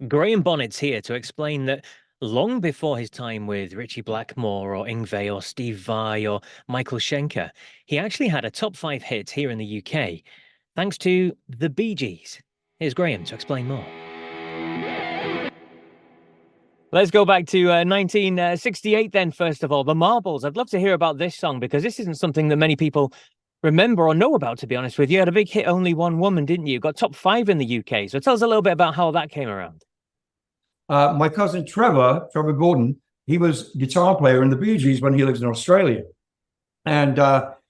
Graham Bonnet's here to explain that long before his time with Ritchie Blackmore or Yngwie or Steve Vai or Michael Schenker, he actually had a top 5 hit here in the UK, thanks to the Bee Gees. Here's Graham to explain more. Let's go back to 1968 then, first of all. The Marbles. I'd love to hear about this song because this isn't something that many people remember or know about, to be honest with you. You had a big hit, Only One Woman, didn't you? Got top 5 in the UK. So tell us a little bit about how that came around. My cousin Trevor Gordon, he was guitar player in the Bee Gees when he lives in Australia. And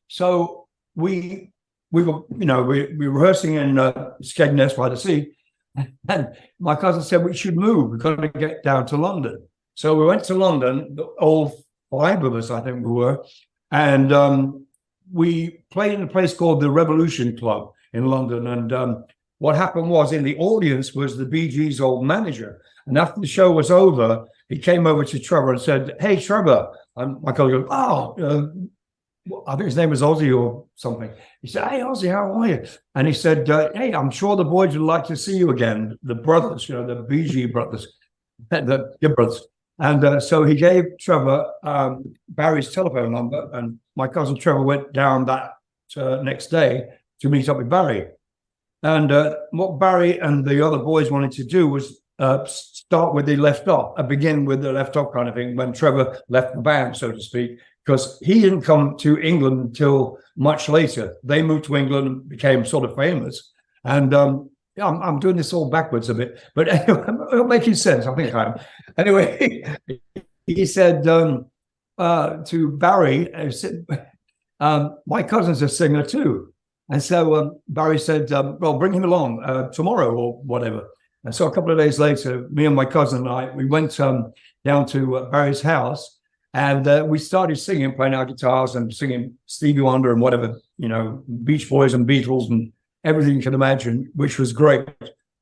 so we were, we were rehearsing in Skegness by the Sea. And my cousin said, we should move. We've got to get down to London. So we went to London, all 5 of us, I think we were. And we played in a place called the Revolution Club in London. And what happened was, in the audience was the Bee Gees' old manager. And after the show was over, he came over to Trevor and said, "Hey, Trevor." And my cousin goes, I think his name was Ozzy or something. He said, "Hey, Ozzy, how are you?" And he said, "Hey, I'm sure the boys would like to see you again." The brothers, the Bee Gees brothers, the brothers. And so he gave Trevor Barry's telephone number, and my cousin Trevor went down that next day to meet up with Barry. And what Barry and the other boys wanted to do was start where they left off, begin with the left off kind of thing, when Trevor left the band, so to speak, because he didn't come to England until much later. They moved to England and became sort of famous. And I'm doing this all backwards a bit, but anyway, I'm making sense. I think I am. Anyway, he said to Barry, my cousin's a singer too. And so Barry said, well, bring him along tomorrow or whatever. And so a couple of days later, me and my cousin and I, we went down to Barry's house, and we started singing, playing our guitars and singing Stevie Wonder and whatever, Beach Boys and Beatles and everything you can imagine, which was great.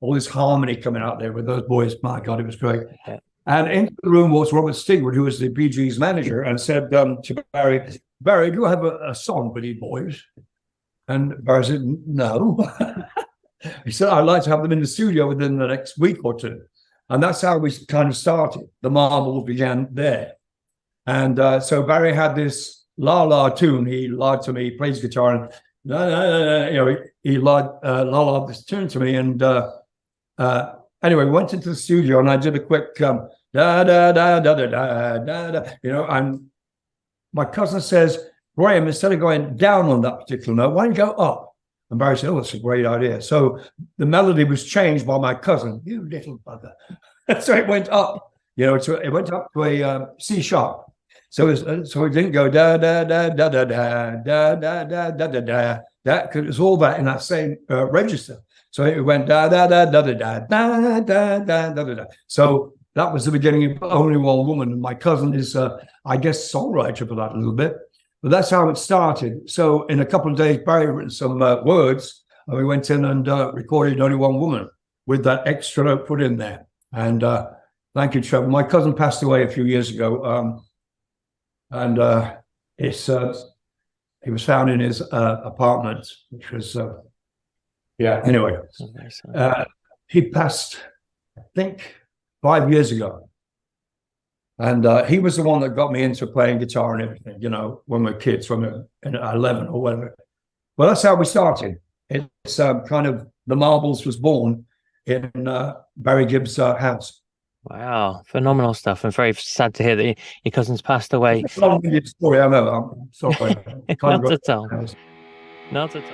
All this harmony coming out there with those boys. My God, it was great. Yeah. And into the room was Robert Stigwood, who was the Bee Gees manager, and said to Barry, "Barry, do you have a song for these boys?" And Barry said, "No." He said, "I'd like to have them in the studio within the next week or two." And that's how we kind of started. The Marbles began there. And so Barry had this la-la tune. He lied to me, he plays guitar, and he lied la-la this tune to me. And anyway, we went into the studio, and I did a quick da-da-da-da-da-da-da-da, and my cousin says, "Graham, instead of going down on that particular note, why don't you go up?" And Barry said, "Oh, that's a great idea." So the melody was changed by my cousin. "You little bugger." So it went up, it went up to a C sharp. So it didn't go da da da da da da da da da da da da, because it was all that in that same register. So it went da da da da da da da da da da da. So that was the beginning of Only One Woman. And my cousin is, I guess, songwriter for that a little bit. But that's how it started. So in a couple of days, Barry written some words, and we went in and recorded Only One Woman with that extra note put in there. And thank you, Trevor. My cousin passed away a few years ago, and he was found in his apartment, which was, anyway. He passed, I think, 5 years ago. And he was the one that got me into playing guitar and everything, when we were kids, when we were 11 or whatever. Well, that's how we started. It's kind of, the Marbles was born in Barry Gibb's house. Wow, phenomenal stuff. I'm very sad to hear that your cousin's passed away. It's a long story, I know. I'm sorry. Not at all. Not at all.